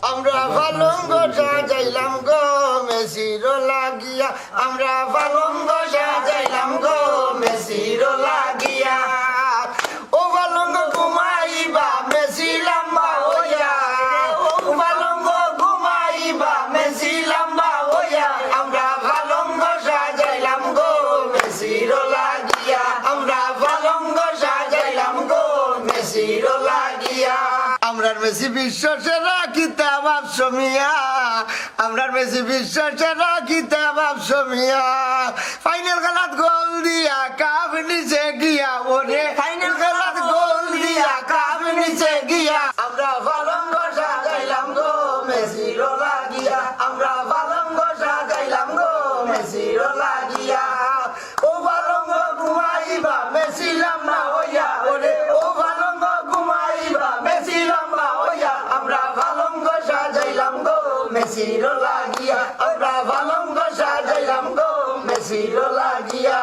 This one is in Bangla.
আমরা পালঙ্গ সাজাইলাম গো মেসির লাগিয়া, আমরা পালঙ্গ সাজাইলাম গো মেসির লাগিয়া। ও পালঙ্গ ঘুমাইবা মেসি লম্বা হইয়া, ও পালঙ্গ ঘুমাইবা মেসি লম্বা হইয়া। আমরা পালঙ্গ সাজাইলাম গো মেসির লাগিয়া, আমরা পালঙ্গ সাজাইলাম গো মেসির লাগিয়া। আমরার মেসি বিশ্ব সেরা কিতাব আফসমিয়া, আমরার মেসি বিশ্ব সেরা কিতাব আফসমিয়া। ফাইনাল খেলাত গোল দিয়া কাপ নিচে গিয়া, ওরে ফাইনাল খেলাত গোল দিয়া কাপ নিচে গিয়া। আমরা পালঙ্গ সাজাইলাম গো মেসির লাগিয়া, আমরা পালঙ্গ সাজাইলাম গো মেসির লাগিয়া। ও পালঙ্গ ঘুমাইবা মেসি লম্বা হইয়া, ওরে ও পালঙ্গ ঘুমাইবা মেসি লম্বা হইয়া। আমরা পালঙ্গ সাজাইলাম গো মেসির লাগিয়া, আমরা পালঙ্গ সাজাইলাম গো মেসির লাগিয়া।